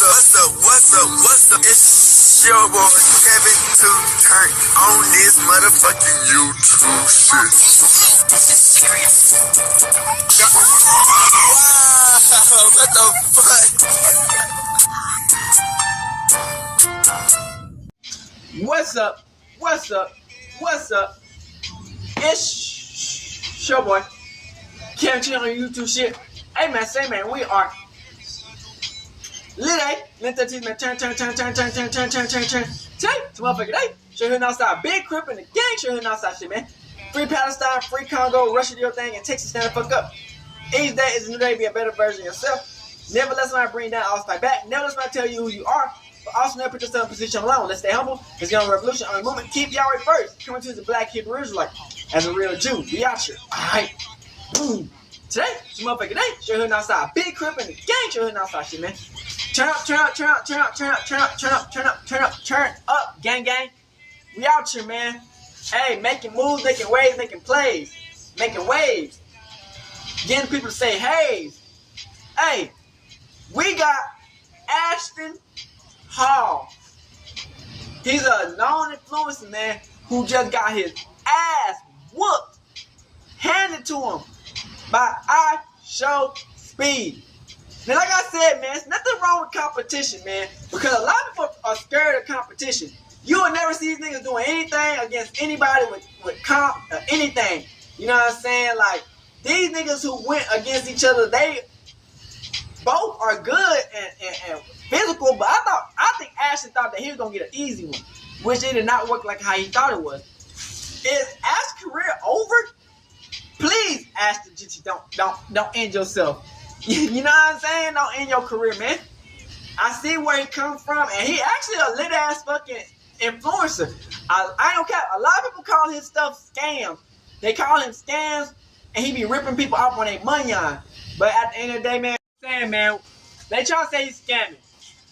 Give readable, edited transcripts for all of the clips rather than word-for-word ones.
What's up? It's your boy Kevin to turn on this motherfucking YouTube shit. Wow, what the fuck? What's up? It's your boy Kevin to on YouTube shit. Hey man, we are lit, let that team man turn. Today, motherfucker, day. Show here outside, big crip in the gang. Show here outside, shit, man. Free Palestine, free Congo, Russia, do your thing, and Texas stand the fuck up. Each day is a new day, be a better version of yourself. Never let somebody bring down, always fight back. Never let somebody tell you who you are, but also never put yourself in a position alone. Let's stay humble. Let's get on the revolution, on the movement. Keep Yahweh first. Coming to the Black Hebrew Israelite as a real Jew. Be out here. Alright. Boom. Today, it's motherfucker day. Show here outside, big crip in the gang. Show here outside, shit, man. Turn up, gang. We out here, man. Hey, making moves, making waves, making plays, making waves. Getting people to say, hey, we got Ashton Hall. He's a known influencer, man, who just got his ass whooped, handed to him by Ishowspeed. Now, like I said, man, it's nothing wrong with competition, man, because a lot of people are scared of competition. You will never see these niggas doing anything against anybody with anything. You know what I'm saying? Like, these niggas who went against each other, they both are good and physical, but I think Ashton thought that he was going to get an easy one, which it did not work like how he thought it was. Is Ashton's career over? Please, Ashton, don't end yourself. You know what I'm saying? Don't end your career, man. I see where he comes from, and he actually a lit ass fucking influencer. I don't care. A lot of people call his stuff scams. They call him scams, and he be ripping people off on their money on. But at the end of the day, man, they try to say he's scamming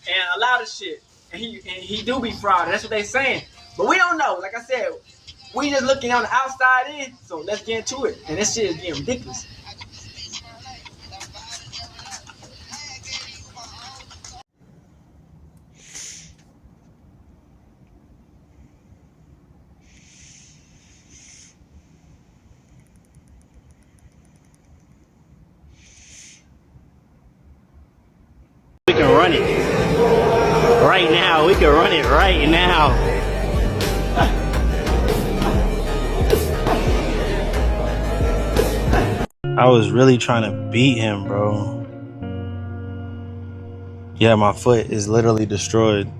and a lot of shit, and he do be fraud. That's what they saying. But we don't know. Like I said, we just looking on the outside in. So let's get into it. And this shit is getting ridiculous. We can run it right now. We can run it right now. I was really trying to beat him, bro. Yeah, my foot is literally destroyed.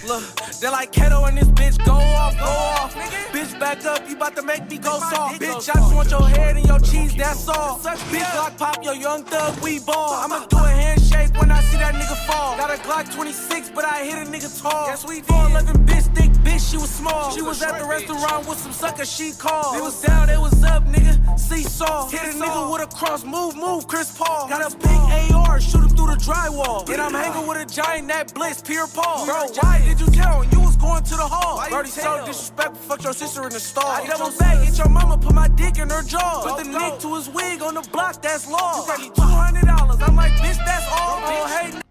Look, they're like Kato and this bitch, go off, nigga. Bitch, back up, you about to make me go soft. Bitch, I just want your head and your cheese, that's all. Big Glock pop, your young thug, we ball. I'ma do a handshake when I see that nigga fall. Got a Glock 26, but I hit a nigga tall. Yes, we 4'11" bitch, thick bitch, she was small. She was at the restaurant with some sucker she called. It was down, it was up, nigga, seesaw. Hit a nigga with a cross, move, Chris Paul. Got a big AR, shoot him through the drywall. And I'm hanging with a giant, that blitz, Pierre Paul. Bro, why did you tell him you was going to the hall? Brody so disrespectful, fuck your sister in the stall. I double back, get your mama, put my dick in her jaw. Put the nick to his wig on the block, that's law. You got me $200, I'm like, bitch, that's all. Oh, hey.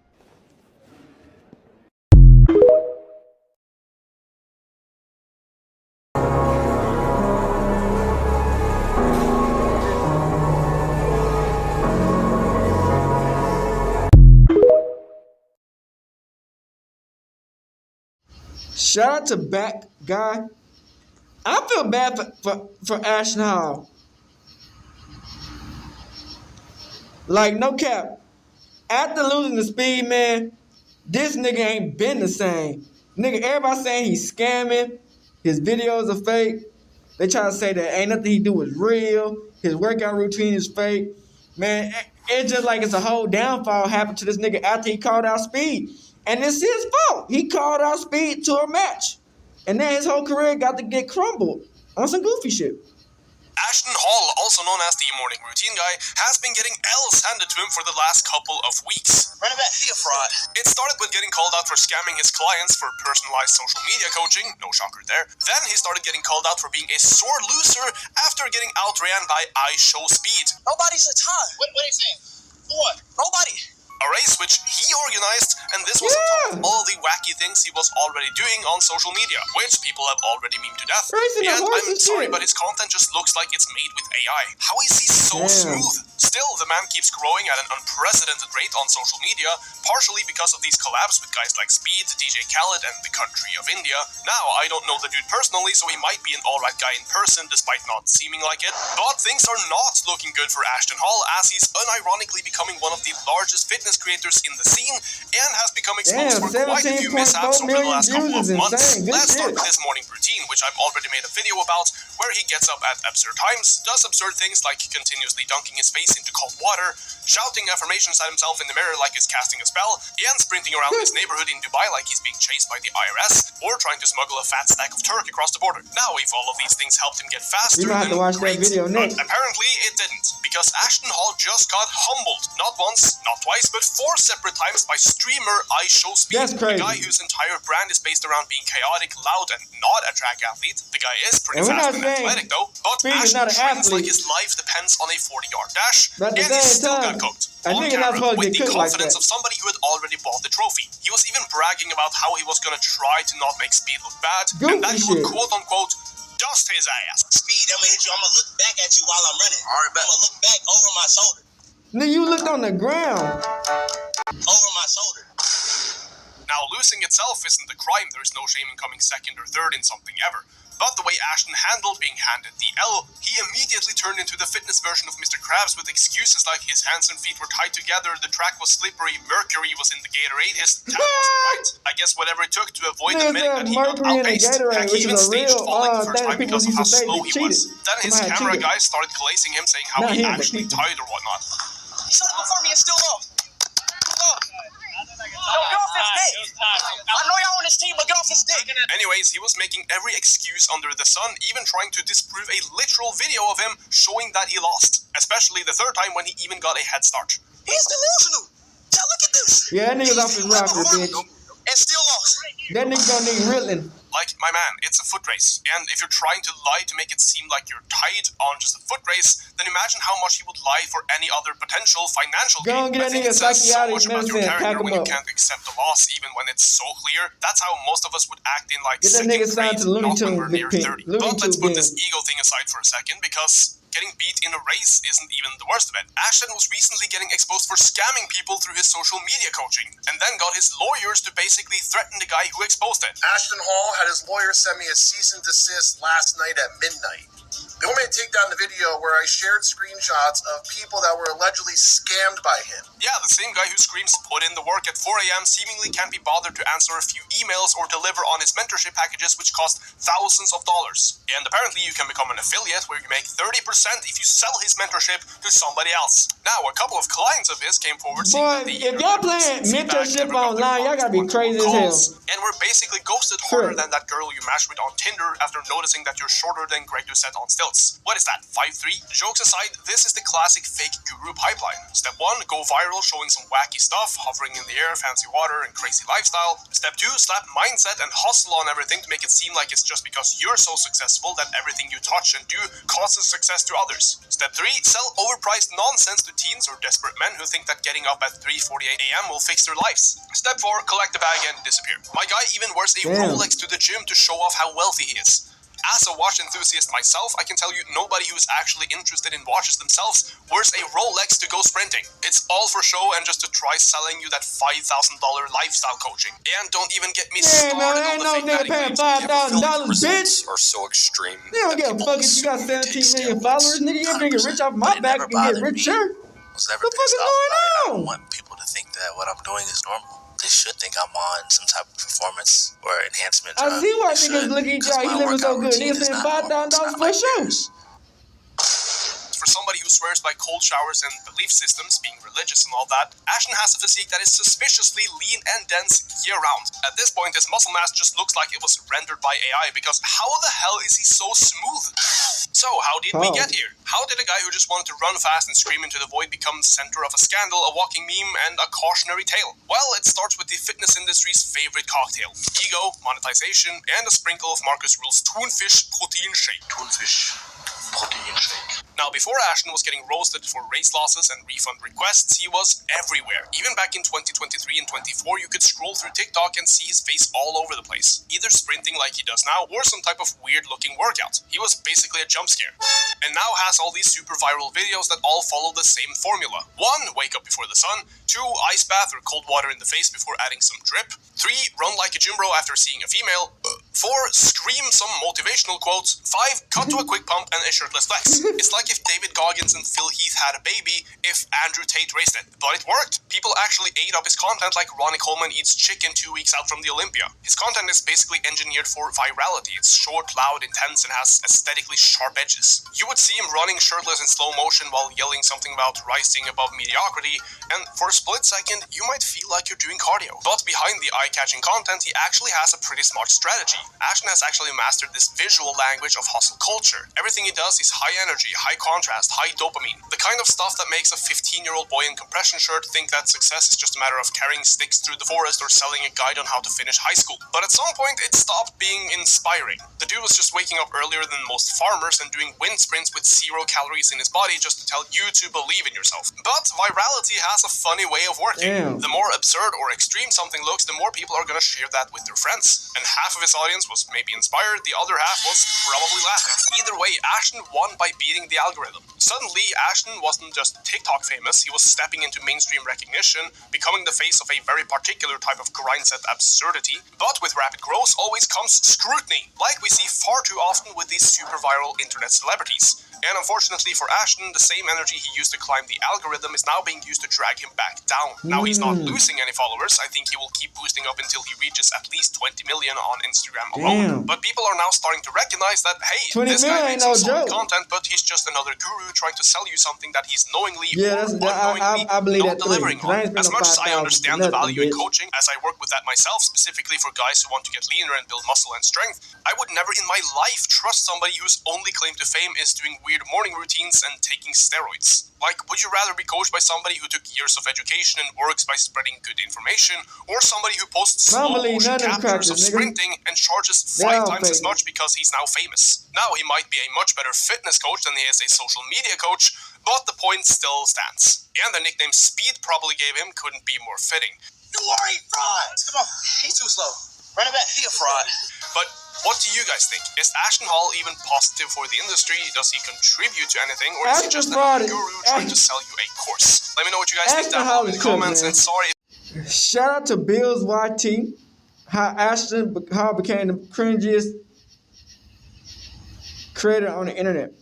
Shout out to Back Guy. I feel bad for Ashton Hall. Like, no cap. After losing the speed, man, this nigga ain't been the same. Nigga, everybody saying he's scamming. His videos are fake. They try to say that ain't nothing he do is real. His workout routine is fake. Man, it's just like it's a whole downfall happened to this nigga after he called out Speed. And it's his fault. He called out Speed to a match. And then his whole career got to get crumbled on some goofy shit. Ashton Hall, also known as the morning routine guy, has been getting L's handed to him for the last couple of weeks. Run it back, he a fraud. It started with getting called out for scamming his clients for personalized social media coaching, no shocker there. Then he started getting called out for being a sore loser after getting outran by Ishowspeed. Nobody's a tie. What are you saying? What? Nobody. A race which he organized, and this was on top of all the wacky things he was already doing on social media, which people have already memed to death. And I'm sorry, but his content just looks like it's made with AI. How is he so smooth? Still, the man keeps growing at an unprecedented rate on social media, partially because of these collabs with guys like Speed, DJ Khaled, and the country of India. Now, I don't know the dude personally, so he might be an alright guy in person, despite not seeming like it. But things are not looking good for Ashton Hall, as he's unironically becoming one of the largest fitness creators in the scene, and has become exposed for quite a few mishaps over the last couple of months. Let's start with his morning routine, which I've already made a video about, where he gets up at absurd times, does absurd things like continuously dunking his face into cold water, shouting affirmations at himself in the mirror like he's casting a spell, and sprinting around his neighborhood in Dubai like he's being chased by the IRS, or trying to smuggle a fat stack of turk across the border. Now, if all of these things helped him get faster, then great, but apparently it didn't, because Ashton Hall just got humbled, not once, not twice, but 4 separate times by streamer Ishowspeed, the guy whose entire brand is based around being chaotic, loud, and not a track athlete. The guy is pretty fast and athletic though, but Ashton trains like his life depends on a 40-yard dash, and he still got cooked on camera with the confidence of somebody who had already bought the trophy. He was even bragging about how he was gonna try to not make Speed look bad, and that he would quote-unquote dust his ass. Speed, I'm gonna hit you. I'm gonna look back at you while I'm running. Alright, I'm gonna look back over my shoulder. Nigga, you looked on the ground. Over my shoulder. Now, losing itself isn't a crime. There's no shame in coming second or third in something ever. But the way Ashton handled being handed the L, he immediately turned into the fitness version of Mr. Krabs with excuses like his hands and feet were tied together, the track was slippery, mercury was in the Gatorade, his tag wasn't right. I guess whatever it took to avoid admitting that he got outpaced. Heck, he even staged falling the first time because of how slow he was. Then his camera guys started glazing him, saying how he actually tied or whatnot. He shot before me and still lost. Get off his dick. I know y'all on his team, but get off his dick. Anyways, he was making every excuse under the sun, even trying to disprove a literal video of him showing that he lost. Especially the third time when he even got a head start. He's delusional. Yeah, look at this. Yeah, that nigga's off his rocker, bitch. And still lost. That nigga gonna need reeling. Like, my man, it's a foot race, and if you're trying to lie to make it seem like you're tied on just a foot race, then imagine how much he would lie for any other potential financial gain. I think it says so much about your character when you can't accept the loss, even when it's so clear. That's how most of us would act in, like, second grade, not when we're near 30. But let's put this ego thing aside for a second, because getting beat in a race isn't even the worst of it. Ashton was recently getting exposed for scamming people through his social media coaching, and then got his lawyers to basically threaten the guy who exposed it. Ashton Hall had his lawyer send me a cease and desist last night at midnight. They want me to take down the video where I shared screenshots of people that were allegedly scammed by him. Yeah, the same guy who screams put in the work at 4 a.m. seemingly can't be bothered to answer a few emails or deliver on his mentorship packages, which cost thousands of dollars. And apparently you can become an affiliate where you make 30% if you sell his mentorship to somebody else. Now, a couple of clients of his came forward saying that if y'all playing mentorship online, y'all gotta be crazy as hell. And were basically ghosted harder than that girl you matched with on Tinder after noticing that you're shorter than Greg Doucette on stilts. What is that, 5'3"? Jokes aside, this is the classic fake guru pipeline. Step 1, go viral showing some wacky stuff, hovering in the air, fancy water, and crazy lifestyle. Step 2, slap mindset and hustle on everything to make it seem like it's just because you're so successful that everything you touch and do causes success to others. Step 3, sell overpriced nonsense to teens or desperate men who think that getting up at 3:48 a.m. will fix their lives. Step 4, collect the bag and disappear. My guy even wears a Rolex to the gym to show off how wealthy he is. As a watch enthusiast myself, I can tell you nobody who is actually interested in watches themselves wears a Rolex to go sprinting. It's all for show and just to try selling you that $5,000 lifestyle coaching. And don't even get me started on the fake paying $5,000, bitch. Are so extreme. You don't give a fuck if you got 17 million followers, nigga. You ain't get rich off my back and get richer. What the fuck is going on? I want people to think that what I'm doing is normal. They should think I'm on some type of performance or enhancement drug. I see why niggas look at y'all. He living so good. Niggas spend $5,000 for shows. For somebody who swears by cold showers and belief systems, being religious and all that, Ashton has a physique that is suspiciously lean and dense year-round. At this point, his muscle mass just looks like it was rendered by AI, because how the hell is he so smooth? So, how How did we get here? How did a guy who just wanted to run fast and scream into the void become the center of a scandal, a walking meme, and a cautionary tale? Well, it starts with the fitness industry's favorite cocktail: ego, monetization, and a sprinkle of Marcus Rule's Thunfisch protein shake. Thunfisch protein shake. Now, before Ashton was getting roasted for race losses and refund requests, he was everywhere. Even back in 2023 and 24, you could scroll through TikTok and see his face all over the place, either sprinting like he does now, or some type of weird-looking workout. He was basically a jump scare. And now has all these super viral videos that all follow the same formula. 1. Wake up before the sun. 2. Ice bath or cold water in the face before adding some drip. 3. Run like a gym bro after seeing a female. 4. Scream some motivational quotes. 5. Cut to a quick pump and a shirtless flex. It's like if David Goggins and Phil Heath had a baby, if Andrew Tate raised it. But it worked. People actually ate up his content like Ronnie Coleman eats chicken 2 weeks out from the Olympia. His content is basically engineered for virality. It's short, loud, intense, and has aesthetically sharp edges. You would see him running shirtless in slow motion while yelling something about rising above mediocrity, and for a split second, you might feel like you're doing cardio. But behind the eye-catching content, he actually has a pretty smart strategy. Ashton has actually mastered this visual language of hustle culture. Everything he does is high energy, high contrast, high dopamine. The kind of stuff that makes a 15-year-old boy in compression shirt think that success is just a matter of carrying sticks through the forest or selling a guide on how to finish high school. But at some point, it stopped being inspiring. The dude was just waking up earlier than most farmers and doing wind sprints with 0 calories in his body just to tell you to believe in yourself. But virality has a funny way of working. The more absurd or extreme something looks, the more people are gonna share that with their friends. And half of his audience was maybe inspired, the other half was probably laughing. Either way, Ashton won by beating the algorithm. Suddenly, Ashton wasn't just TikTok famous, he was stepping into mainstream recognition, becoming the face of a very particular type of grindset absurdity. But with rapid growth always comes scrutiny, like we see far too often with these super viral internet celebrities. And unfortunately for Ashton, the same energy he used to climb the algorithm is now being used to drag him back down. Now he's not losing any followers. I think he will keep boosting up until he reaches at least 20 million on Instagram alone. But people are now starting to recognize that, hey, this guy makes some solid content, but he's just another guru trying to sell you something that he's knowingly or unknowingly not delivering on. As much as I understand the value in coaching, as I work with that myself, specifically for guys who want to get leaner and build muscle and strength, I would never in my life trust somebody whose only claim to fame is doing weird morning routines and taking steroids. Like, would you rather be coached by somebody who took years of education and works by spreading good information, or somebody who posts slow motion captures of sprinting and charges 5 times as much because he's now famous? Now, he might be a much better fitness coach than he is a social media coach, but the point still stands. And the nickname Speed probably gave him couldn't be more fitting. You are a fraud! Come on, he's too slow. Run it back, he a fraud. But what do you guys think? Is Ashton Hall even positive for the industry? Does he contribute to anything? Or is he just a guru trying to sell you a course? Let me know what you guys think down below in the comments. And sorry. Shout out to Bills YT. How Ashton became the cringiest creator on the internet.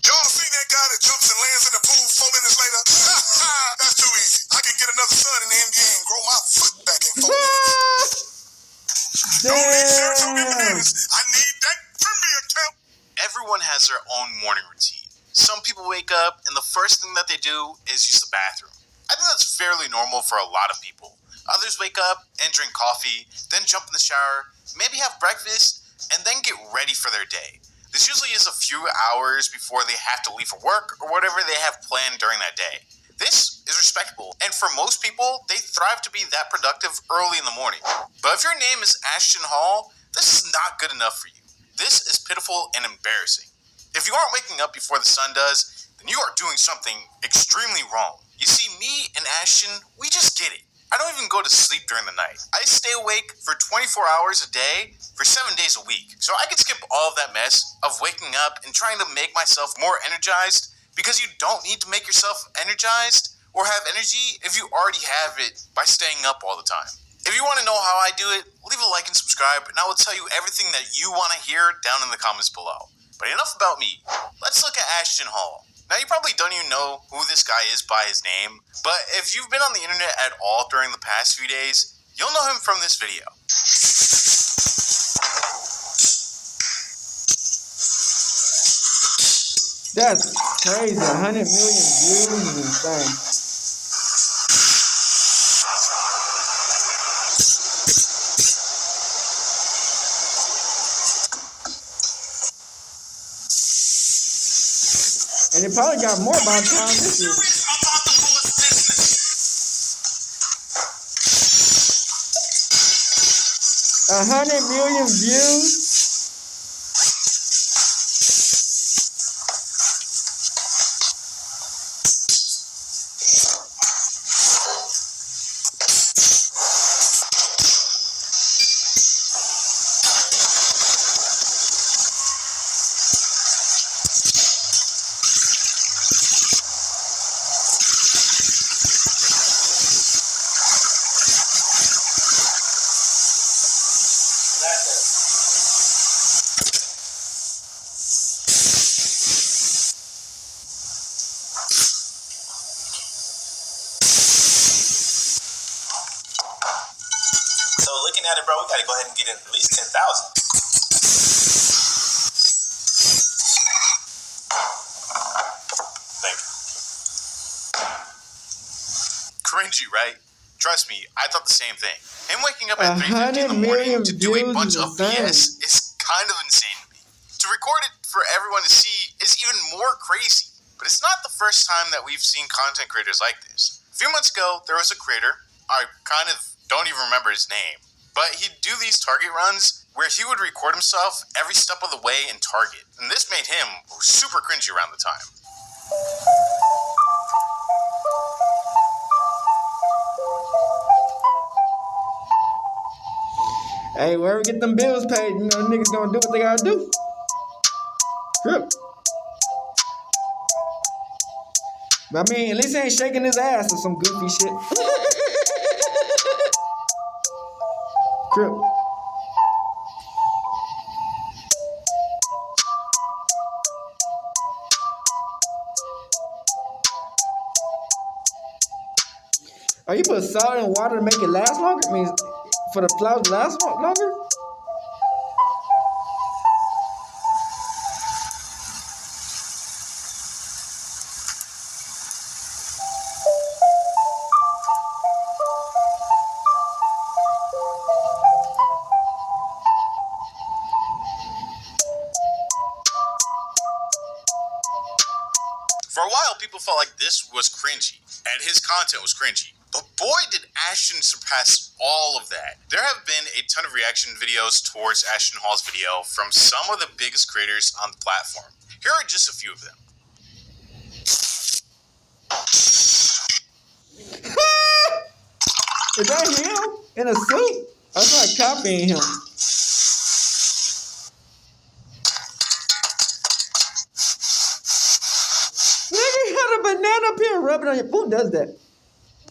Y'all see that guy that jumps and lands in the pool 4 minutes later? That's too easy. I can get another son in the NBA and grow my foot back in 4 minutes. Don't need serotonin bananas. I need that Premier account. Everyone has their own morning routine. Some people wake up and the first thing that they do is use the bathroom. I think that's fairly normal for a lot of people. Others wake up and drink coffee, then jump in the shower, maybe have breakfast, and then get ready for their day. This usually is a few hours before they have to leave for work or whatever they have planned during that day. This is respectable, and for most people, they thrive to be that productive early in the morning. But if your name is Ashton Hall, this is not good enough for you. This is pitiful and embarrassing. If you aren't waking up before the sun does, then you are doing something extremely wrong. You see, me and Ashton, we just get it. I don't even go to sleep during the night. I stay awake for 24 hours a day for 7 days a week. So I can skip all of that mess of waking up and trying to make myself more energized, because you don't need to make yourself energized or have energy if you already have it by staying up all the time. If you want to know how I do it, leave a like and subscribe, and I will tell you everything that you want to hear down in the comments below. But enough about me. Let's look at Ashton Hall. Now, you probably don't even know who this guy is by his name, but if you've been on the internet at all during the past few days, you'll know him from this video. That's crazy. 100 million views is insane. And it probably got more by the time this year. About the Lord's business. 100 million views. So looking at it, bro, we gotta go ahead and get in at least 10,000. Thank you. Cringy, right? Trust me, I thought the same thing. Him waking up at 3:50 in the morning to do a bunch of BS is kind of insane to me. To record it for everyone to see is even more crazy. But it's not the first time that we've seen content creators like this. A few months ago, there was a creator, I kind of don't even remember his name, but he'd do these Target runs where he would record himself every step of the way in Target. And this made him super cringy around the time. Hey, wherever get them bills paid, you know, niggas gonna do what they gotta do. True. But I mean, at least he ain't shaking his ass or some goofy shit. True. Oh, you put salt in water to make it last longer? I mean, for the flowers to last longer? For a while, people felt like this was cringy, and his content was cringy. But boy, did Ashton surpass all of that. There have been a ton of reaction videos towards Ashton Hall's video from some of the biggest creators on the platform. Here are just a few of them. Is that him? In a suit? I was like copying him. Nigga, you got a banana peel, rub it on your... Who does that?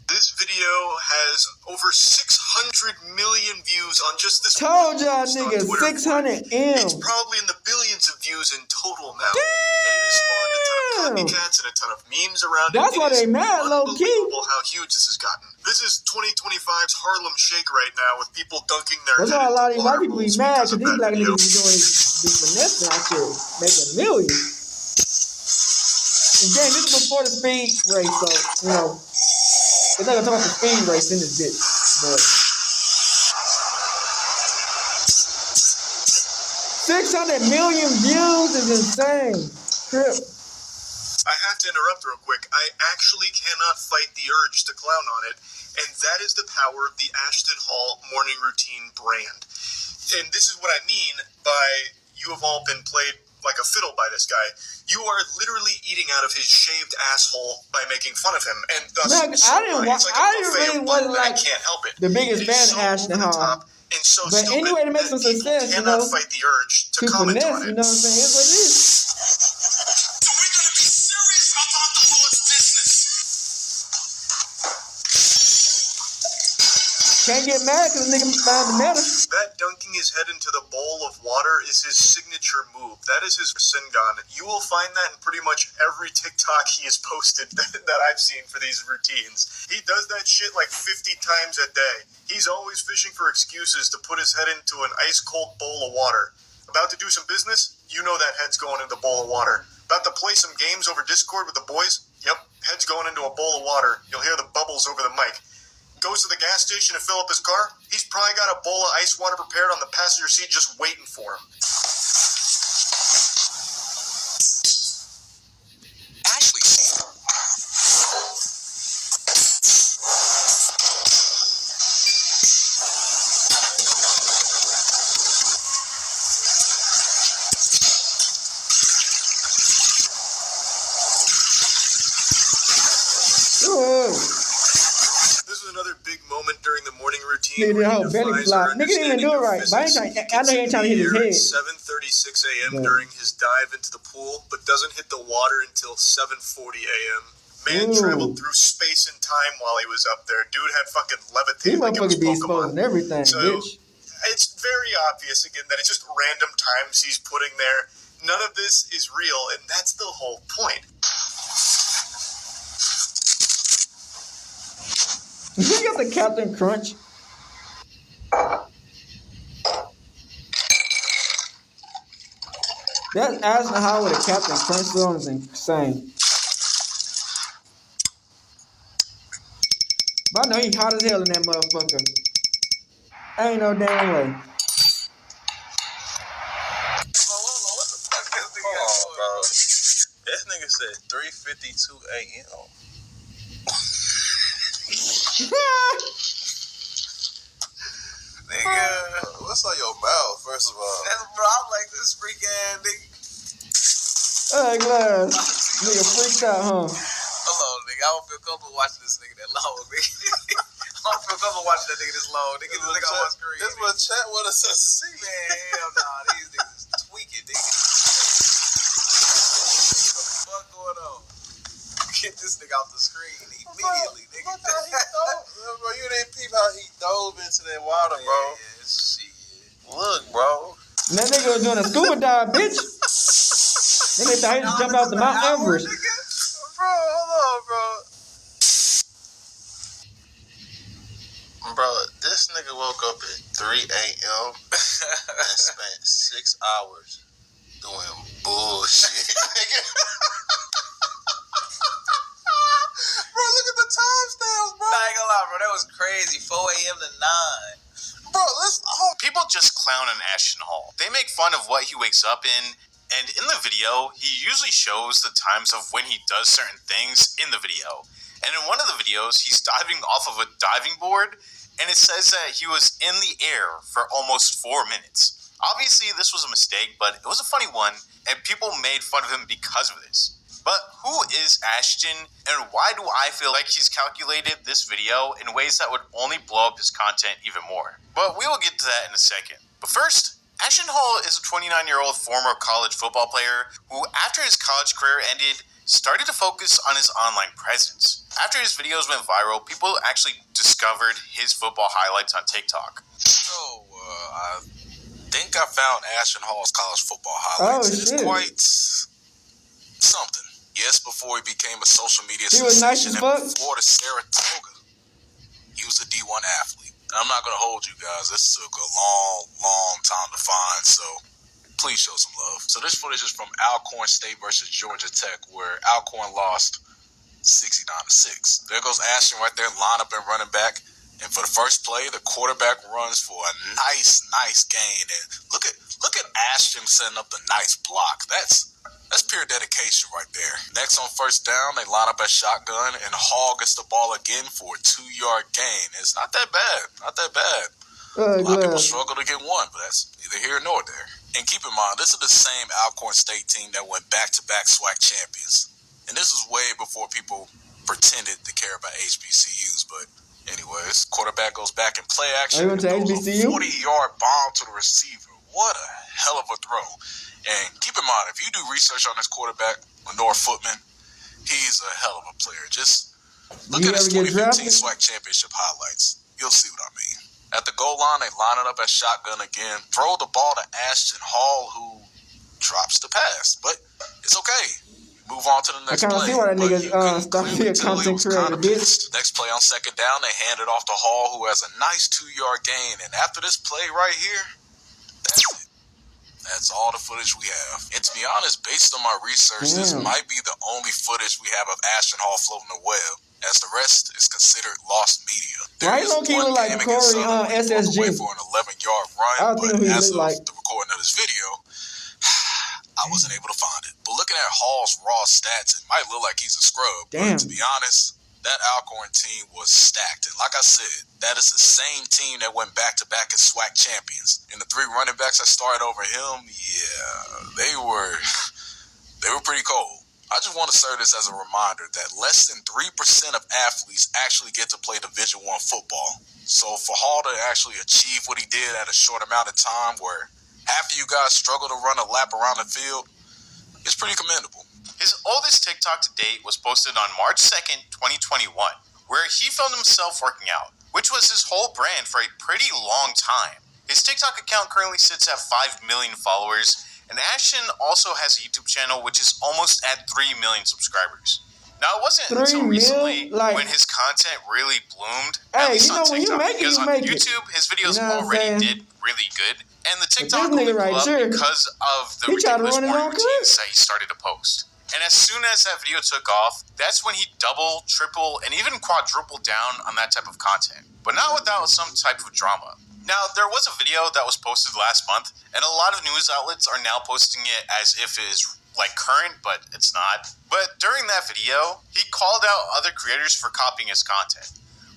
This video has over 600 million views on just this. Told y'all post on niggas, Twitter. 600 M. It's probably in the billions of views in total now. And it has spawned a ton of copycats and a ton of memes around That's it. why they mad, low key. Unbelievable how huge this has gotten. This is 2025's Harlem Shake right now with people dunking their That's why a lot of these white people be mad because these black video. niggas be doing this finessing out here, making millions. Again, this is before the speed race, so, you know, it's not gonna talk about the speed race in this bitch, but 600 million views is insane. Trip. I have to interrupt real quick. I actually cannot fight the urge to clown on it, and that is the power of the Ashton Hall morning routine brand. And this is what I mean by you have all been played like a fiddle by this guy. You are literally eating out of his shaved asshole by making fun of him, and thus Man, I didn't really wasn't like I can't help it. the biggest fan of Ashton Hall. And so But stupid anyway, to make some that people success, you cannot know, fight the urge to to comment finesse, on you it. know what I'm saying? It's what it is. So we're gonna be serious about the Lord's business. Can't get mad because the nigga found the meta. That dunking his head into the bowl of water is his signature move. That is his Sengon. You will find that in pretty much every TikTok he has posted that I've seen for these routines. He does that shit like 50 times a day. He's always fishing for excuses to put his head into an ice-cold bowl of water. About to do some business? You know that head's going into the bowl of water. About to play some games over Discord with the boys? Yep, head's going into a bowl of water. You'll hear the bubbles over the mic. Goes to the gas station to fill up his car. He's probably got a bowl of ice water prepared on the passenger seat just waiting for him. Whoa. This was another big moment during the morning routine. Nigga, where the he whole belly defies flop. our Nigga didn't even do it right. But I know he ain't trying to hit his head. 7:36 a.m. during his dive into the pool, but doesn't hit the water until 7:40 a.m. Man traveled through space and time while he was up there. Dude had fucking levitated. These like it was motherfuckers be exposing Pokemon. everything, So, bitch. it's very obvious again that it's just random times he's putting there. None of this is real, and that's the whole point. You got the Captain Crunch. That Ashton Hall with a Captain Crunch song is insane. But I know he hot as hell in that motherfucker. Ain't no damn way. This nigga said 3:52 a.m. Nigga, what's on your mouth, first of all? Bro, I'm like this freak ass nigga. Hey, Glass. Nigga freaked out, huh? Hold on, nigga. I don't feel comfortable watching this nigga that long, nigga. I don't feel comfortable watching that nigga this long. Nigga, this nigga on my screen. This what chat want us to see. Man, hell nah. These niggas tweaking, nigga. What the fuck going on? Get this nigga off the screen immediately, nigga. Bro, you didn't peep how he dove into that water, bro. Yeah, shit. Look, bro. And that nigga was doing a scuba dive, bitch. Nigga thought he just jumped off the Mount Everest. Bro, hold on, bro. Bro, this nigga woke up at 3 a.m. and spent 6 hours doing bullshit. Bro, look at the timestamps, bro. I ain't gonna lie, bro. That was crazy. 4 a.m. to 9. Bro, People just clown on Ashton Hall. They make fun of what he wakes up in, and in the video, he usually shows the times of when he does certain things in the video. And in one of the videos, he's diving off of a diving board, and it says that he was in the air for almost 4 minutes. Obviously, this was a mistake, but it was a funny one, and people made fun of him because of this. But who is Ashton, and why do I feel like he's calculated this video in ways that would only blow up his content even more? But we will get to that in a second. But first, Ashton Hall is a 29-year-old former college football player who, after his college career ended, started to focus on his online presence. After his videos went viral, people actually discovered his football highlights on TikTok. So, I think I found Ashton Hall's college football highlights. Oh, shit. It's quite something. Yes, before he became a social media He was nice sensation as fuck. at Florida Saratoga, he was a D1 athlete. And I'm not going to hold you guys. This took a long time to find, so please show some love. So this footage is from Alcorn State versus Georgia Tech, where Alcorn lost 69-6. There goes Ashton right there, line up and running back. And for the first play, the quarterback runs for a nice gain. And look at Ashton setting up the nice block. That's pure dedication right there. Next on first down, they line up at shotgun, and Hall gets the ball again for a 2-yard gain. It's not that bad. A lot of people struggle to get one, but that's neither here nor there. And keep in mind, this is the same Alcorn State team that went back-to-back SWAC champions. And this was way before people pretended to care about HBCUs, but anyways, quarterback goes back in play action. Are you going to HBCU? 40-yard bomb to the receiver. What a hell of a throw. And keep in mind, if you do research on this quarterback, Lenore Footman, he's a hell of a player. Just look at his 2015 SWAC championship highlights. You'll see what I mean. At the goal line, they line it up at shotgun again. Throw the ball to Ashton Hall, who drops the pass. But it's okay. Move on to the next play. I can't see why that nigga started being a content creator, bitch. Next play on second down, they hand it off to Hall, who has a nice 2-yard gain. And after this play right here, that's it. That's all the footage we have. And to be honest, based on my research, this might be the only footage we have of Ashton Hall floating the web, as the rest is considered lost media. Why don't he look like Corey SSG? For an 11-yard run, I don't think he as look like the recording of this video, I wasn't able to find it. But looking at Hall's raw stats, it might look like he's a scrub. Damn. But to be honest, that Alcorn team was stacked. And like I said, that is the same team that went back-to-back as SWAC champions. And the 3 running backs that started over him, yeah, they were pretty cold. I just want to serve this as a reminder that less than 3% of athletes actually get to play Division I football. So for Hall to actually achieve what he did at a short amount of time where half of you guys struggle to run a lap around the field, it's pretty commendable. His oldest TikTok to date was posted on March 2nd, 2021, where he filmed himself working out, which was his whole brand for a pretty long time. His TikTok account currently sits at 5 million followers, and Ashton also has a YouTube channel which is almost at 3 million subscribers. Now, it wasn't until recently when his content really bloomed, at least on TikTok, because on YouTube, his videos already did really good, and the TikTok only blew up because of the ridiculous morning routines that he started to post. And as soon as that video took off, that's when he double, triple, and even quadrupled down on that type of content, but not without some type of drama. Now, there was a video that was posted last month, and a lot of news outlets are now posting it as if it is like current, but it's not. But during that video, he called out other creators for copying his content.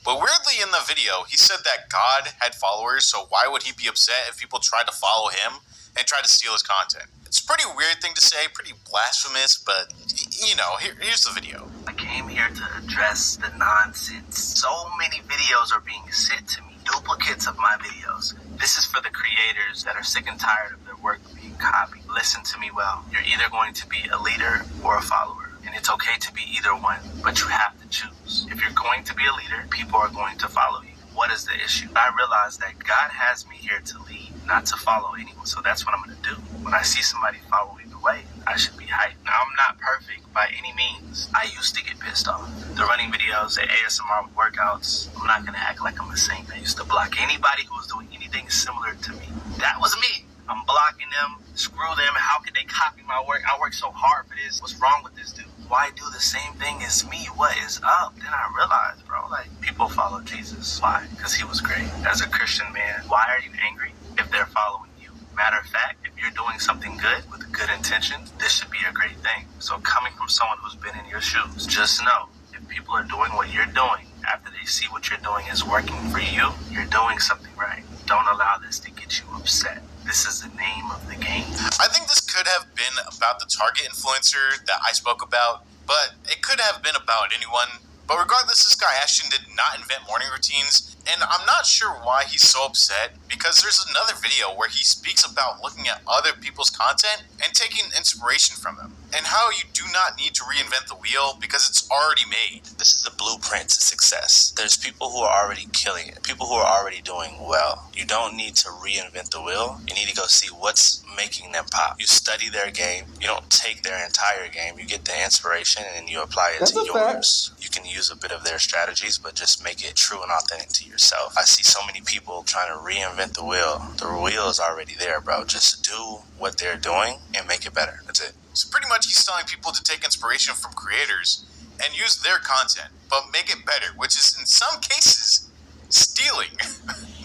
But weirdly in the video, he said that God had followers, so why would he be upset if people tried to follow him and try to steal his content? It's a pretty weird thing to say, pretty blasphemous, but, you know, here's the video. I came here to address the nonsense. So many videos are being sent to me, duplicates of my videos. This is for the creators that are sick and tired of their work being copied. Listen to me well. You're either going to be a leader or a follower, and it's okay to be either one, but you have to choose. If you're going to be a leader, people are going to follow you. What is the issue? I realize that God has me here to lead, not to follow anyone, so that's what I'm going to do. When I see somebody following the way, I should be hyped. Now, I'm not perfect by any means. I used to get pissed off. The running videos, the ASMR workouts, I'm not going to act like I'm a saint. I used to block anybody who was doing anything similar to me. That was me. I'm blocking them. Screw them. How could they copy my work? I worked so hard for this. What's wrong with this dude? Why do the same thing as me? What is up? Then I realized, bro, like, people follow Jesus. Why? Because he was great. As a Christian man, why are you angry if they're following you? Matter of fact, if you're doing something good with good intentions, this should be a great thing. So coming from someone who's been in your shoes, just know, if people are doing what you're doing, after they see what you're doing is working for you, you're doing something right. Don't allow this to get you upset. This is the name of the game. I think this could have been about the target influencer that I spoke about, but it could have been about anyone. But regardless, this guy Ashton did not invent morning routines, and I'm not sure why he's so upset, because there's another video where he speaks about looking at other people's content and taking inspiration from them, and how you do not need to reinvent the wheel because it's already made. This is the blueprint to success. There's people who are already killing it, people who are already doing well. You don't need to reinvent the wheel. You need to go see what's making them pop. You study their game. You don't take their entire game. You get the inspiration and you apply it to yours. You can use a bit of their strategies, but just make it true and authentic to yourself. I see so many people trying to reinvent the wheel. The wheel is already there, bro. Just do what they're doing and make it better. That's it. So pretty much he's telling people to take inspiration from creators and use their content, but make it better, which is in some cases stealing.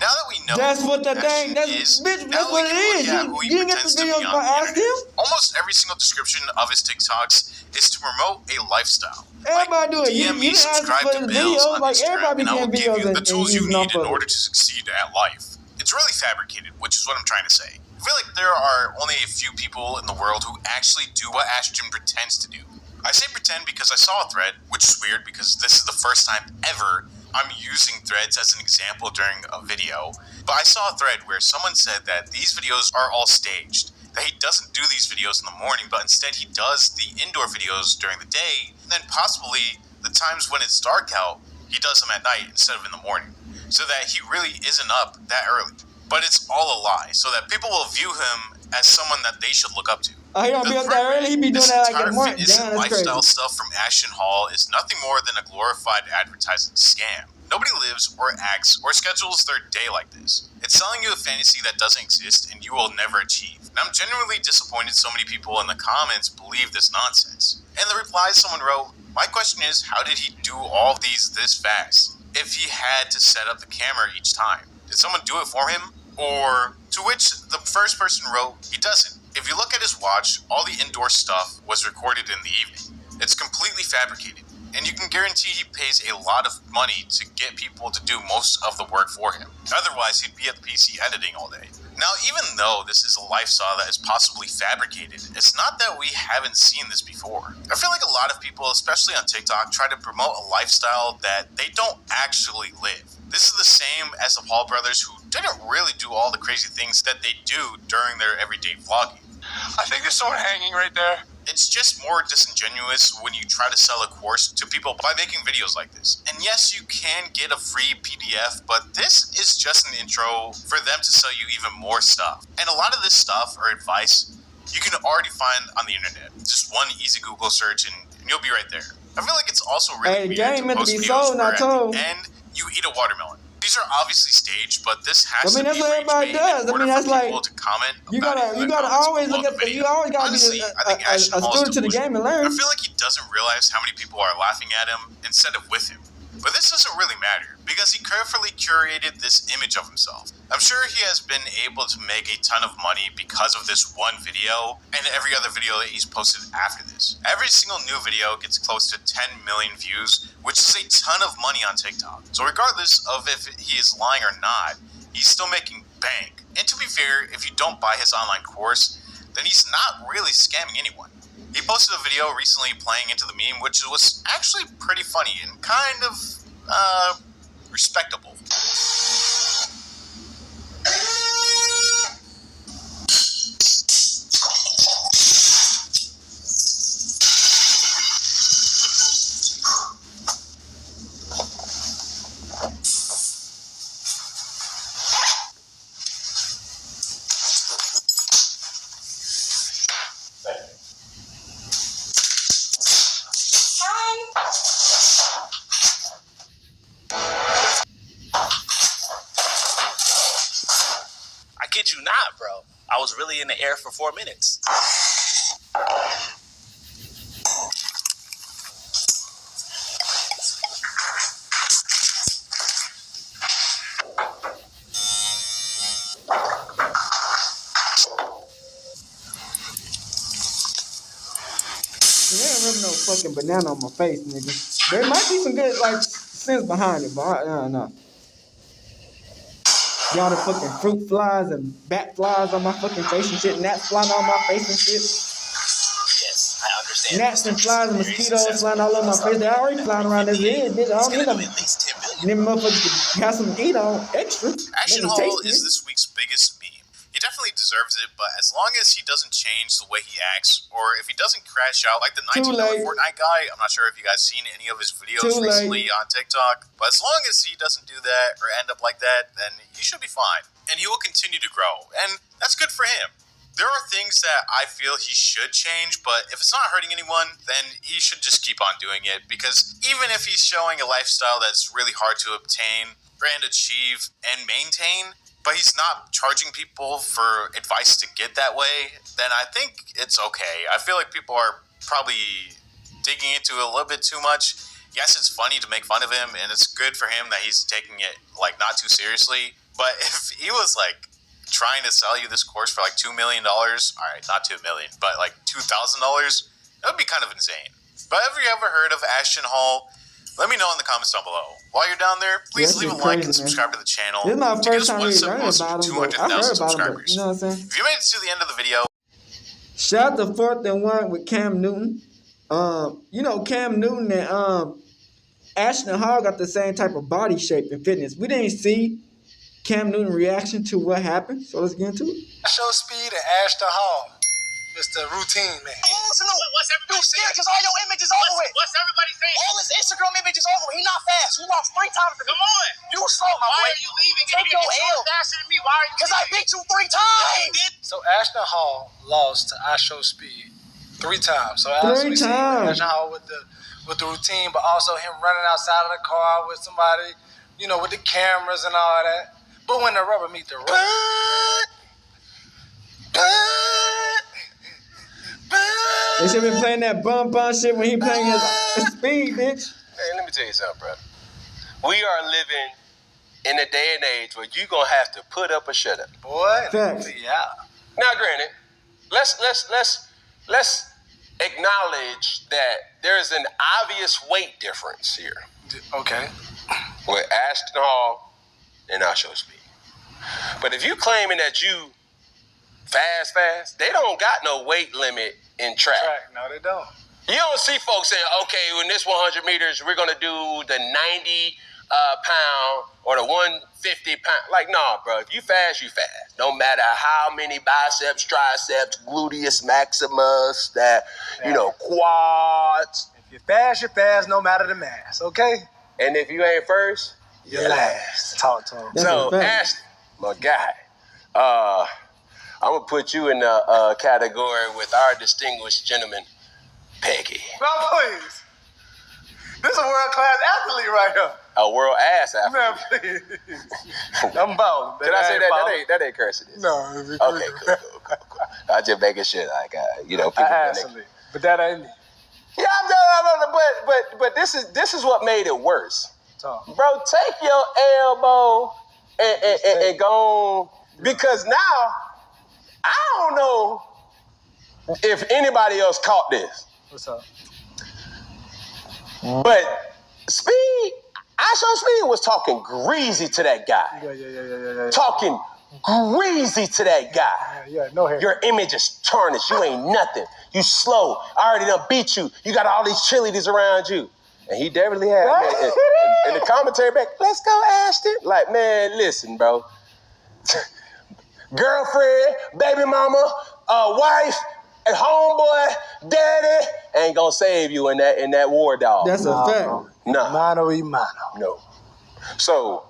Now that we know that's what the thing is, bitch, that's what it is. You didn't get the videos by asking him? Almost every single description of his TikToks is to promote a lifestyle. Everybody do it. DM me, subscribe to Bills on Instagram, and I will give you the tools you need in order to succeed at life. It's really fabricated, which is what I'm trying to say. I feel like there are only a few people in the world who actually do what Ashton pretends to do. I say pretend because I saw a thread, which is weird because this is the first time ever I'm using threads as an example during a video, but I saw a thread where someone said that these videos are all staged, that he doesn't do these videos in the morning, but instead he does the indoor videos during the day, and then possibly the times when it's dark out, he does them at night instead of in the morning, so that he really isn't up that early. But it's all a lie, so that people will view him as someone that they should look up to. He don't be up that early, he be doing that like at Mark. This entire lifestyle stuff from Ashton Hall is nothing more than a glorified advertising scam. Nobody lives or acts or schedules their day like this. It's selling you a fantasy that doesn't exist and you will never achieve. And I'm genuinely disappointed so many people in the comments believe this nonsense. In the replies someone wrote, my question is, how did he do all these this fast? If he had to set up the camera each time, did someone do it for him? Or, to which the first person wrote, he doesn't. If you look at his watch, all the indoor stuff was recorded in the evening. It's completely fabricated. And you can guarantee he pays a lot of money to get people to do most of the work for him. Otherwise, he'd be at the PC editing all day. Now, even though this is a lifestyle that is possibly fabricated, it's not that we haven't seen this before. I feel like a lot of people, especially on TikTok, try to promote a lifestyle that they don't actually live. This is the same as the Paul brothers, who didn't really do all the crazy things that they do during their everyday vlogging. I think there's someone hanging right there. It's just more disingenuous when you try to sell a course to people by making videos like this. And yes, you can get a free PDF, but this is just an intro for them to sell you even more stuff. And a lot of this stuff or advice you can already find on the internet. Just one easy Google search and you'll be right there. I feel like it's also really weird to post videos where at the end you eat a watermelon. These are obviously staged, but this has to be that's what everybody does. That's like to comment. You gotta always look at you always gotta Honestly, be a student to the game and learn. I feel like he doesn't realize how many people are laughing at him instead of with him. But this doesn't really matter, because he carefully curated this image of himself. I'm sure he has been able to make a ton of money because of this one video and every other video that he's posted after this. Every single new video gets close to 10 million views, which is a ton of money on TikTok. So regardless of if he is lying or not, he's still making bank. And to be fair, if you don't buy his online course, then he's not really scamming anyone. He posted a video recently playing into the meme, which was actually pretty funny and kind of, respectable. I kid you not, bro. I was really in the air for 4 minutes. There ain't rubbing no fucking banana on my face, nigga. There might be some good like sense behind it, but I don't know. Y'all the fucking fruit flies and bat flies on my fucking face and shit, gnats flying on my face and shit. Yes, I understand. Gnats and flies and mosquitoes flying all over my face. They already flying around this head, bitch. I don't need them. At least 10 million. Them motherfuckers got some eat on extra. Ashton Hall is this week's biggest meme. He definitely deserves it, but as long as he doesn't change the way he acts, or if he doesn't crash out like the $19 Fortnite guy, I'm not sure if you guys seen any of his videos recently on TikTok, but as long as he doesn't do that or end up like that, then he should be fine. And he will continue to grow, and that's good for him. There are things that I feel he should change, but if it's not hurting anyone, then he should just keep on doing it, because even if he's showing a lifestyle that's really hard to obtain and achieve and maintain, but he's not charging people for advice to get that way, then I think it's okay. I feel like people are probably digging into it a little bit too much. Yes, it's funny to make fun of him, and it's good for him that he's taking it like not too seriously. But if he was like trying to sell you this course for like $2 million, all right, not $2 million, but like $2,000, that would be kind of insane. But have you ever heard of Ashton Hall? Let me know in the comments down below. While you're down there, please leave a like and subscribe to the channel. This is my first time really learning about him, but I've heard about him. You know what I'm saying? If you made it to the end of the video, shout out to 4th and 1 with Cam Newton. You know Cam Newton and Ashton Hall got the same type of body shape and fitness. We didn't see Cam Newton's reaction to what happened, so let's get into it. Showspeed and Ashton Hall. Mr. Routine Man. What's everybody saying? Because all your images over with. What's everybody saying? All his Instagram images over with. He not fast. We lost 3 times. Come on. You slow, my boy. Why are you leaving? Take your L. Faster than me. Why are you? Because I beat you 3 times. So Ashton Hall lost to Ishowspeed 3 times. So as we see Ashton Hall with the routine, but also him running outside of the car with somebody, you know, with the cameras and all that. But when the rubber meet the road. They should have been playing that bum shit when he playing his speed, bitch. Hey, let me tell you something, brother. We are living in a day and age where you gonna have to put up or shut up. Boy, yeah. Now, granted, let's acknowledge that there is an obvious weight difference here. Okay. With Ashton Hall and Ishowspeed. But if you claiming that you fast, they don't got no weight limit in track. No, they don't. You don't see folks saying, okay, in this 100 meters, we're going to do the 90 pound or the 150 pound. Like, nah, bro, if you fast, you fast. No matter how many biceps, triceps, gluteus maximus, quads. If you're fast, no matter the mass, okay? And if you ain't first, you're last. Talk to him. So, Ashton, my guy, I'm going to put you in the category with our distinguished gentleman, Peggy. Bro, please. This is a world-class athlete right here. A world ass athlete. Man, please. I'm balling. Can I say that? That ain't cursing. No. Okay, cool. I just making sure, people. Athlete. But that ain't me. Yeah, but this is what made it worse. Talk. Bro, take your elbow and go on, because now I don't know if anybody else caught this. What's up? But Ishowspeed was talking greasy to that guy. Yeah. Talking greasy to that guy. Yeah, no hair. Your image is tarnished. You ain't nothing. You slow. I already done beat you. You got all these cheerleaders around you. And he definitely had. And the commentary back, let's go, Ashton. Like, man, listen, bro. Girlfriend, baby mama, wife, and homeboy, daddy ain't gonna save you in that war dog. That's a fact. Nah. Mano y mano. No. So,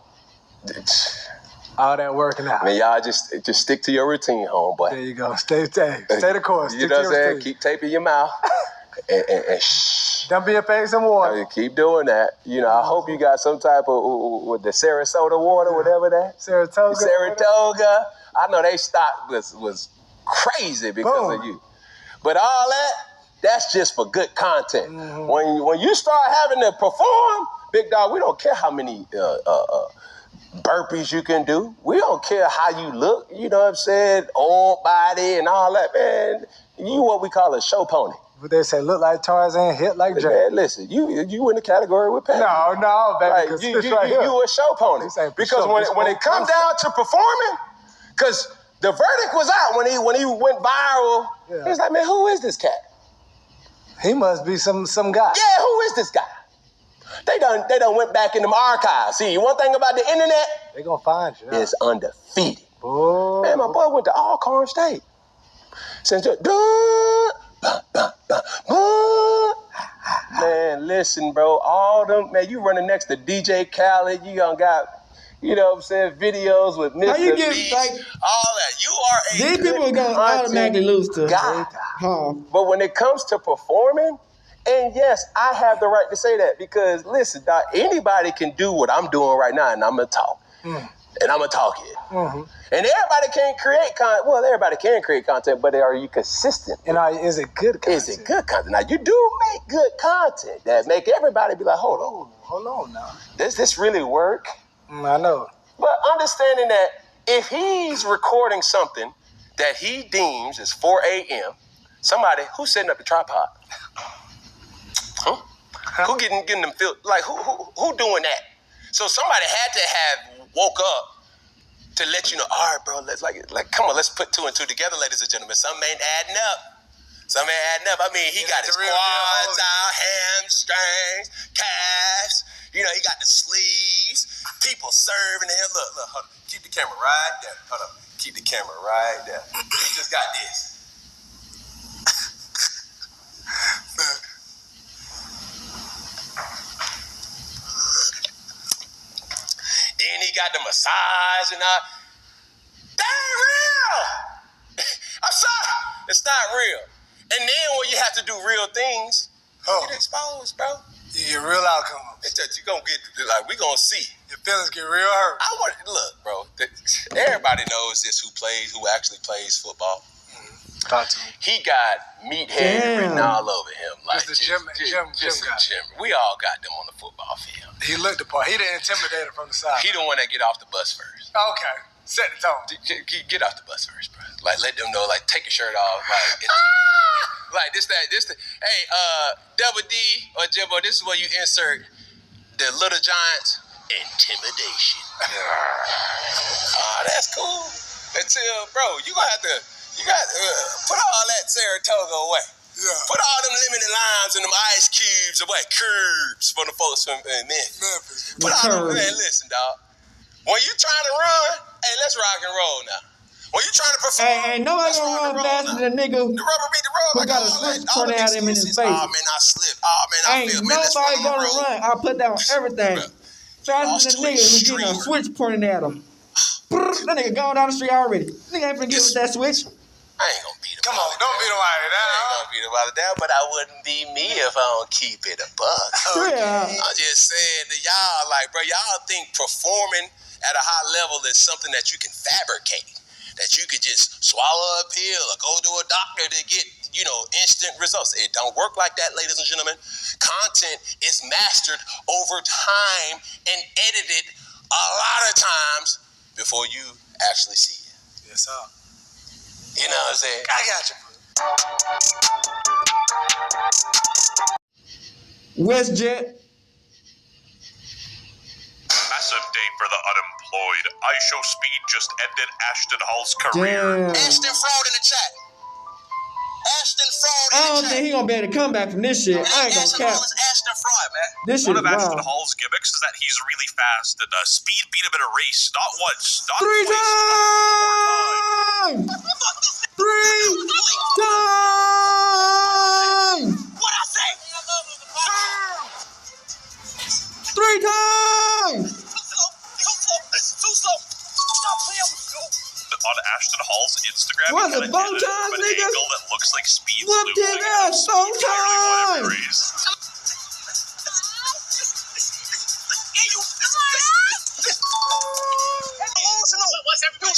all that working out. Man, y'all just stick to your routine, homeboy. There you go. Stay the course. You know what I'm saying? Keep taping your mouth and shh. Don't be a face some water. Keep doing that. I hope you got some type of with the Sarasota water, whatever that. Saratoga. I know they stock was crazy because of you. But all that's just for good content. Mm-hmm. When you start having to perform, big dog, we don't care how many burpees you can do. We don't care how you look. You know what I'm saying? Old body and all that, man. You what we call a show pony. But they say look like Tarzan, hit like Jay. Man, listen, you in the category with Pat. No, baby. Like, you a show pony. Because when it comes down to performing, because the verdict was out when he went viral. Yeah. He was like, man, who is this cat? He must be some guy. Yeah, who is this guy? They done went back in them archives. See, one thing about the internet, they gonna find you. It's undefeated. Oh. Man, my boy went to Alcorn State. Since man, listen, bro, all them, man, you running next to DJ Khaled, you done got, you know what I'm saying, videos with Mr. How you get Beast, like all that. You are a these people are gonna automatically lose to God. Huh. But when it comes to performing, and yes, I have the right to say that because listen, Doc, anybody can do what I'm doing right now, and I'm gonna talk. And I'm gonna talk it. Mm-hmm. And everybody can't create content. Well, everybody can create content, but are you consistent? And is it good content? Is it good content? Now, you do make good content that make everybody be like, hold on now. Does this really work? I know. But understanding that if he's recording something that he deems is 4 a.m., somebody who's setting up the tripod? Huh? Who getting them feel like who doing that? So somebody had to have woke up to let you know, all right, bro, let's like come on, let's put 2 and 2 together, ladies and gentlemen. Something ain't adding up. I mean, he got his quads out, hamstrings, calves. You know, he got the sleeves. People serving him. Look, hold on. Keep the camera right there. Hold on. Keep the camera right there. He just got this. Then he got the massage and all. That ain't real. I'm sorry. It's not real. And then when you have to do real things, you get exposed, bro. You get real outcomes. You gonna get, like, we gonna see. Your feelings get real hurt. Look, bro, everybody knows this who actually plays football. Talk to me. He got meathead written all over him. Like just a gym guy. We all got them on the football field. He looked the part. He the intimidator from the side. He the one that get off the bus first. Okay. Set the tone. Get off the bus first, bro. Like, let them know, like, take your shirt off. Like, this. Hey, Double D or Jimbo, this is where you insert the Little Giants intimidation. That's cool. Until, bro, you got to put all that Saratoga away. Yeah. Put all them lemonade limes and them ice cubes away. Curbs for the folks from Memphis. Put all them, man, listen, dog. When you trying to run, hey, let's rock and roll now. When you trying to perform, ain't nobody gonna run faster than a nigga the rubber beat the road. who got a switch pointed at him in his face. Oh, man, I slipped. Oh, man, I Ain't feel, nobody gonna run. I put that on everything. Faster than a nigga who's getting a switch pointed at him. That nigga going down the street already. Nigga ain't finna get with that switch. I ain't gonna beat him. Come on, don't beat him out of that. I ain't gonna beat him out of that, but I wouldn't be me if I don't keep it a buck. Yeah. I'm just saying to y'all, like, bro, y'all think performing at a high level is something that you can fabricate, that you could just swallow a pill or go to a doctor to get, instant results. It don't work like that, ladies and gentlemen. Content is mastered over time and edited a lot of times before you actually see it. Yes, sir. You know what I'm saying? I got you. WestJet. Massive day for the unemployed. Ishowspeed just ended Ashton Hall's career. Damn. Ashton fraud in the chat. Ashton fraud in I the don't chat. think he gonna be able to come back from this shit. I ain't gonna Ashton cap. Hall is Ashton fraud, man. This shit One is of Ashton wild. Hall's gimmicks is that he's really fast, and Speed beat him in a race, not once, not 3 twice, times! 3 times! What I say? 3 times! Too slow. Stop playing with me. on Ashton Hall's Instagram. What, he the kinda bow did it ties, from an nigga? angle that looks like Speed's Whoop loop, his like, ass, Speed bow literally won ties! every race.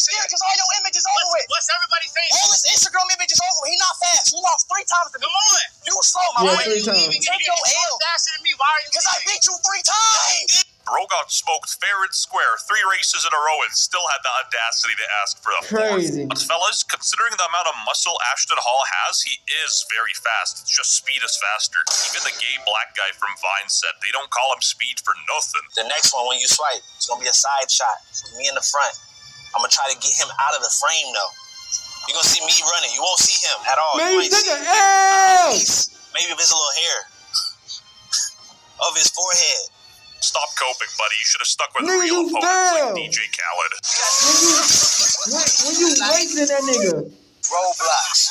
Because all your images over with. What's everybody saying? All his Instagram images over with. He not fast. You lost 3 times to me. Come on. You slow, my Yeah, boy. 3 times. Take your L. Faster than me. Why are you? Because I beat you 3 times. Bro got smoked fair and square 3 races in a row and still had the audacity to ask for a Crazy. 4th. But fellas, considering the amount of muscle Ashton Hall has, he is very fast. It's just Speed is faster. Even the gay black guy from Vine said they don't call him Speed for nothing. The next one, when you swipe, it's going to be a side shot. Me in the front. I'm going to try to get him out of the frame, though. You're going to see me running. You won't see him at all. Man, you you might took see an L! maybe of his little hair. Of his forehead. Stop coping, buddy. You should have stuck with Nigga, real you opponents failed. like DJ Khaled. When you racing that nigga? Roadblocks.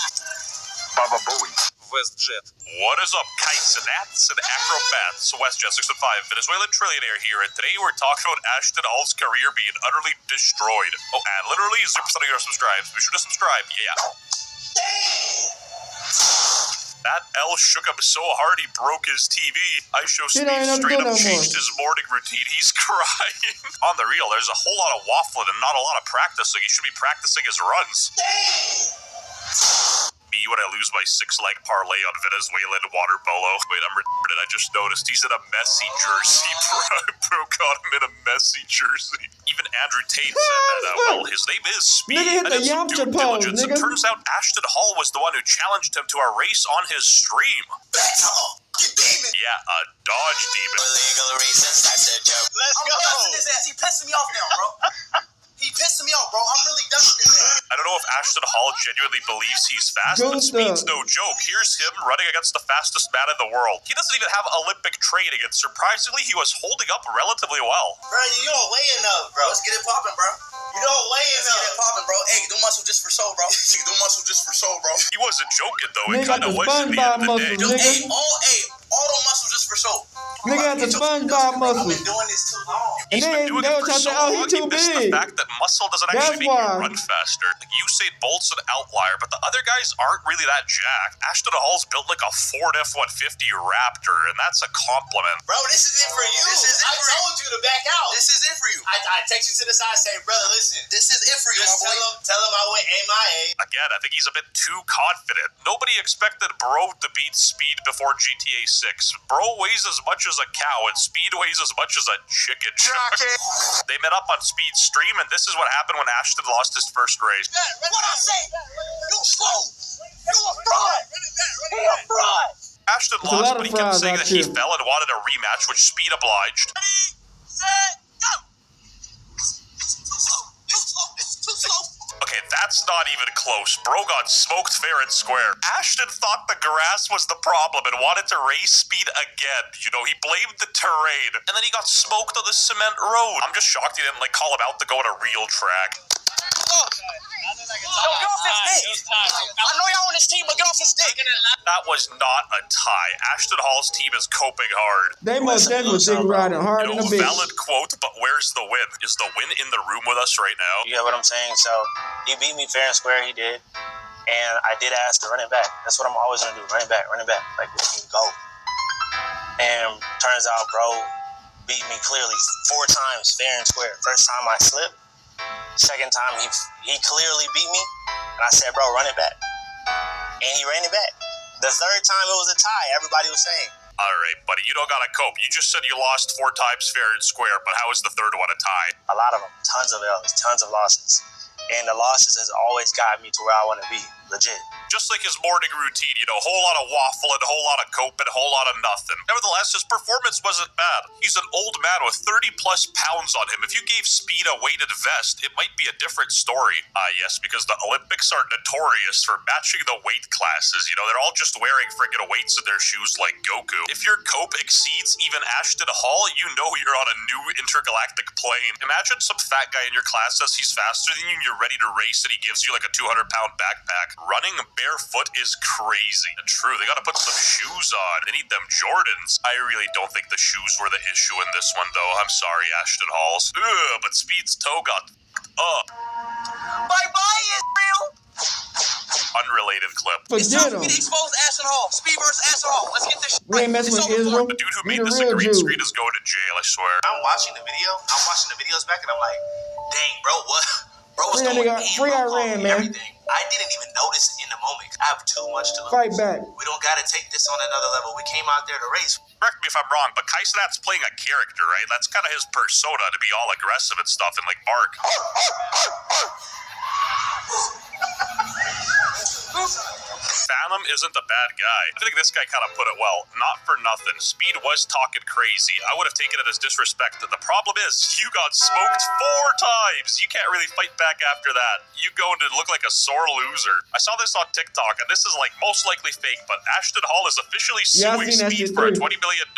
Baba Bowie. WestJet. What is up, kites and ats and acrobats? WestJet 615, Venezuelan trillionaire here, and today we're talking about Ashton Hall's career being utterly destroyed. Oh, and literally 0% of your subscribes. Be sure to subscribe, yeah. That L shook him so hard he broke his TV. Ishowspeed straight up changed his morning routine. He's crying. On the real, there's a whole lot of waffling and not a lot of practicing. He should be practicing his runs. Me when I lose my 6-leg parlay on Venezuelan water polo. Wait, I'm retarded. I just noticed he's in a messy jersey, bro. Got him in a messy jersey. Even Andrew Tate said that, well, his name is Speed. Nigga hit I the did some Yamcha due pose, diligence. nigga. It turns out Ashton Hall was the one who challenged him to a race on his stream. Yeah, a Dodge demon. Illegal reasons, that's a joke. Let's go. I'm dusting his ass. He pissing me off now, bro. He pissing me off, bro. I'm really dusting his ass. I don't know if Ashton Hall genuinely believes he's fast, but Speed's no joke. Here's him running against the fastest man in the world. He doesn't even have Olympic training, and surprisingly, he was holding up relatively well. Bro, you don't weigh enough, bro. Let's get it popping, bro. You don't weigh enough. Let's get it popping, bro. Hey, do muscle just for show, bro. Do muscle just for show, bro. He wasn't joking, though. It Nigga got kind the of was at the end of the day. SpongeBob muscles, nigga. All the muscles just for show. Nigga had the SpongeBob I've muscles. been doing this too long. And He's been then doing they it were for trying to so say, oh, he long, too he missed big. the fact that muscle doesn't That's actually make you why. run faster. Like, Usain Bolt's an outlier, but the other guys aren't really that jacked. Ashton Hall's built like a Ford F-150 Raptor, and that's a compliment. Bro, this is it for you. This is it for you. I told you to back out. This is it for you. I text you to the side, say, brother, listen. This is it for you, my boy. Tell him I went MIA. Again, I think he's a bit too confident. Nobody expected Bro to beat Speed before GTA 6. Bro weighs as much as a cow, and Speed weighs as much as a chicken. They met up on Speed's stream, and this is what happened when Ashton lost his first race. What I say? You slow. You a fraud. He a fraud. Ashton There's a lot lost, of but he kept frauds saying out that he here. fell and wanted a rematch, which Speed obliged. Ready, set, go. That's not even close. Bro got smoked fair and square. Ashton thought the grass was the problem and wanted to race Speed again. You know, he blamed the terrain. And then he got smoked on the cement road. I'm just shocked he didn't, like, call him out to go on a real track. Yo, get off his dick. I know y'all on this team, but get off his dick. That was not a tie. Ashton Hall's team is coping hard. They most definitely dick riding hard in the bitch. Valid quote, but where's the win? Is the win in the room with us right now? You get what I'm saying? So he beat me fair and square, he did. And I did ask to run it back. That's what I'm always gonna do. Run it back. Like, we can go. And turns out, bro beat me clearly 4 times fair and square. First time I slipped. Second time he clearly beat me. And I said, bro, run it back. And he ran it back. The third time it was a tie, everybody was saying. All right, buddy, you don't gotta cope. You just said you lost 4 times fair and square, but how is the third one a tie? A lot of them. Tons of L's. Tons of losses. And the losses has always got me to where I want to be. Legit. Just like his morning routine, you know, whole lot of waffling, whole lot of coping, whole lot of nothing. Nevertheless, his performance wasn't bad. He's an old man with 30 plus pounds on him. If you gave Speed a weighted vest, it might be a different story. Yes, because the Olympics are notorious for matching the weight classes. You know, they're all just wearing friggin' weights in their shoes like Goku. If your cope exceeds even Ashton Hall, you know you're on a new intergalactic plane. Imagine some fat guy in your class says he's faster than you and you're ready to race and he gives you like a 200-pound backpack. Running barefoot is crazy. And true, they gotta put some shoes on. They need them Jordans. I really don't think the shoes were the issue in this one, though. I'm sorry, Ashton Halls. But Speed's toe got up. Bye-bye, Israel. Unrelated clip. It's time for me to expose Ashton Hall. Speed versus Ashton Hall. Let's get this shit We ain't messing with Israel. The dude who made this a green screen is going to jail, I swear. I'm watching the videos back, and I'm like, dang, bro, what? Bro was going in, Free bro, Iran, man. everything. I didn't even notice in the moment. I have too much to lose. Fight back. We don't got to take this on another level. We came out there to race. Correct me if I'm wrong, but Kaisenat's playing a character, right? That's kind of his persona, to be all aggressive and stuff and like bark. Phantom isn't a bad guy. I think this guy kind of put it well. Not for nothing. Speed was talking crazy. I would have taken it as disrespect. The problem is, you got smoked 4 times. You can't really fight back after that. You go to look like a sore loser. I saw this on TikTok, and this is like most likely fake, but Ashton Hall is officially suing Speed for $20 million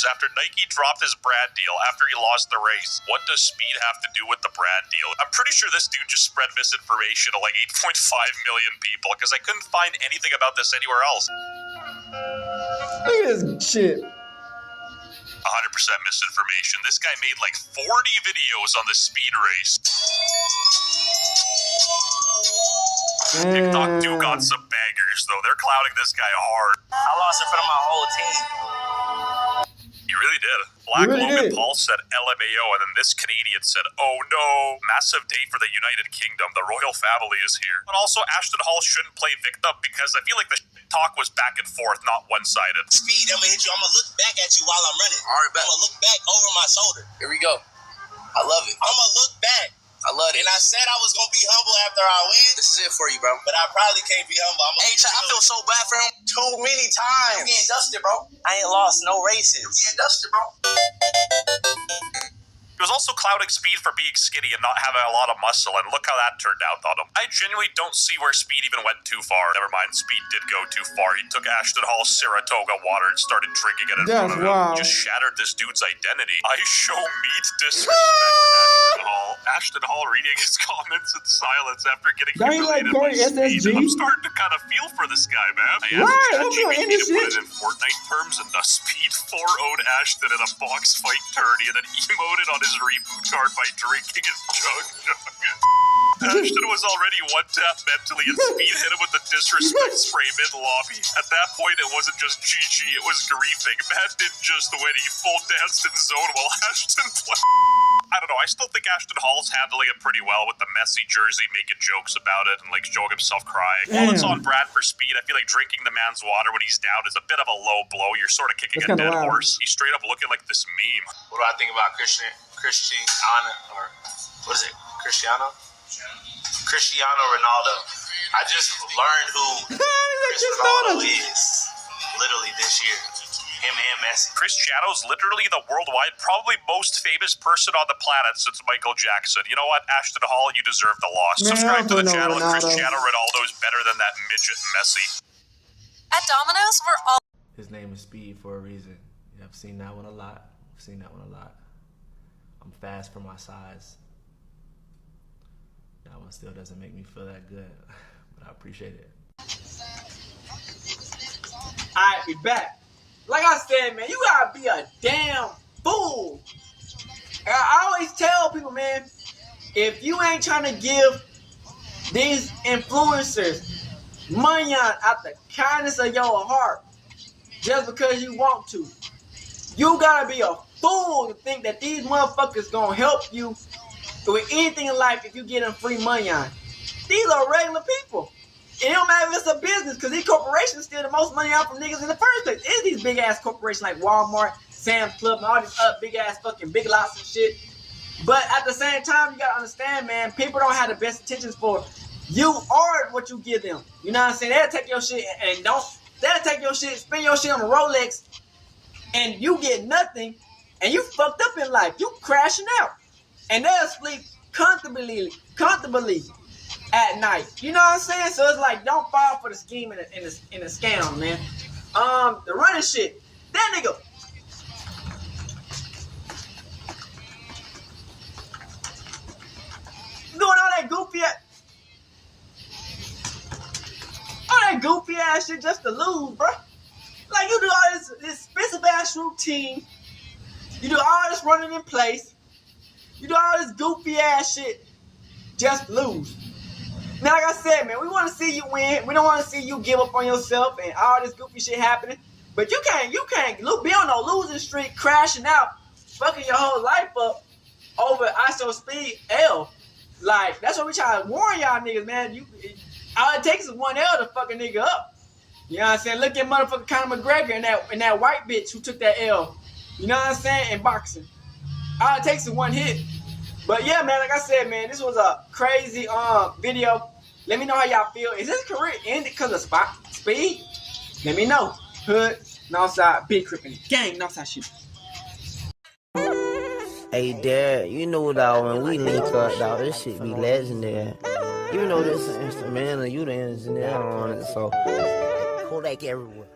after Nike dropped his brand deal after he lost the race. What does Speed have to do with the brand deal? I'm pretty sure this dude just spread misinformation to like 8.5 million people, because I couldn't find anything about this anywhere else. Look at this shit. 100% misinformation. This guy made like 40 videos on the Speed race. Damn. TikTok do got some bangers though. They're clouding this guy hard. I lost in front of my whole team. You really did. Black Logan Paul said LMAO, and then this Canadian said, oh no. Massive day for the United Kingdom. The royal family is here. But also, Ashton Hall shouldn't play victim because I feel like the talk was back and forth, not one-sided. Speed, I'm gonna hit you. I'm gonna look back at you while I'm running. All right, I'm gonna look back over my shoulder. Here we go. I love it. I'm gonna look back. I love it. And I said I was gonna be humble after I win. This is it for you, bro. But I probably can't be humble. I feel so bad for him too many times. You getting dusted, bro. I ain't lost no races. You getting dusted, bro. He was also clouding Speed for being skinny and not having a lot of muscle, and look how that turned out on him. I genuinely don't see where Speed even went too far. Never mind, Speed did go too far. He took Ashton Hall's Saratoga water and started drinking it in front of him. He just shattered this dude's identity. I show meat disrespect Ashton Hall. Ashton Hall reading his comments in silence after getting humiliated by Speed. I'm starting to kind of feel for this guy, man. I asked ChatGPT to put it in Fortnite terms, and Speed 4-0'd Ashton in a box fight tourney and then emoted on his reboot card by drinking his jug. Ashton was already one-tap mentally, and Speed hit him with the disrespect spray mid-lobby. At that point, it wasn't just GG, it was griefing. Man didn't just win, he full danced in zone while Ashton played. I don't know, I still think Ashton Hall's handling it pretty well with the messy jersey, making jokes about it, and like showing himself crying. While it's on brand for Speed, I feel like drinking the man's water when he's down is a bit of a low blow. You're sort of kicking a dead horse. He's straight up looking like this meme. What do I think about Cristiano, or what is it? Cristiano Ronaldo. I just learned who Cristiano Ronaldo is literally this year. Him and Messi. Cristiano's literally the worldwide, probably most famous person on the planet since Michael Jackson. You know what, Ashton Hall, you deserve the loss. Man, Subscribe to the channel. Ronaldo. Cristiano Ronaldo's better than that midget Messi. At Domino's, we're all. His name is Speed for a reason. Yeah, I've seen that one a lot. I'm fast for my size. That one still doesn't make me feel that good, but I appreciate it. Alright, we back. Like I said, man, you gotta be a damn fool. I always tell people, man, if you ain't trying to give these influencers money out the kindness of your heart just because you want to, you gotta be a fool to think that these motherfuckers gonna help you with anything in life if you get them free money on. These are regular people. It don't matter if it's a business, because these corporations steal the most money out from niggas in the first place. It's these big ass corporations like Walmart, Sam's Club, and all these big ass fucking Big Lots and shit. But at the same time, you gotta understand, man, people don't have the best intentions for you or what you give them. You know what I'm saying? They'll take your shit they'll take your shit, spend your shit on a Rolex, and you get nothing, and you fucked up in life. You crashing out. And they'll sleep comfortably at night. You know what I'm saying? So it's like, don't fall for the scheme and the scam, man. The running shit. That nigga. Doing all that goofy ass shit just to lose, bro. Like, you do all this expensive ass routine. You do all this running in place. You do all this goofy ass shit just to lose. Now, like I said, man, we want to see you win. We don't want to see you give up on yourself and all this goofy shit happening. But you can't be on no losing streak, crashing out, fucking your whole life up over Ishowspeed L. Like, that's what we try to warn y'all niggas, man. All it takes is one L to fuck a nigga up. You know what I'm saying? Look at motherfucking Conor McGregor and that white bitch who took that L. You know what I'm saying? In boxing. All it takes is one hit. But yeah, man, like I said, man, this was a crazy video. Let me know how y'all feel. Is this career ended because of speed? Let me know. Hood, Northside, Big Crippin', gang, Northside shit. Hey, Dad, you know, dog, when we link up, dog, this shit be legendary. You know this instrumental, you the engineer on it, so Kodak everywhere.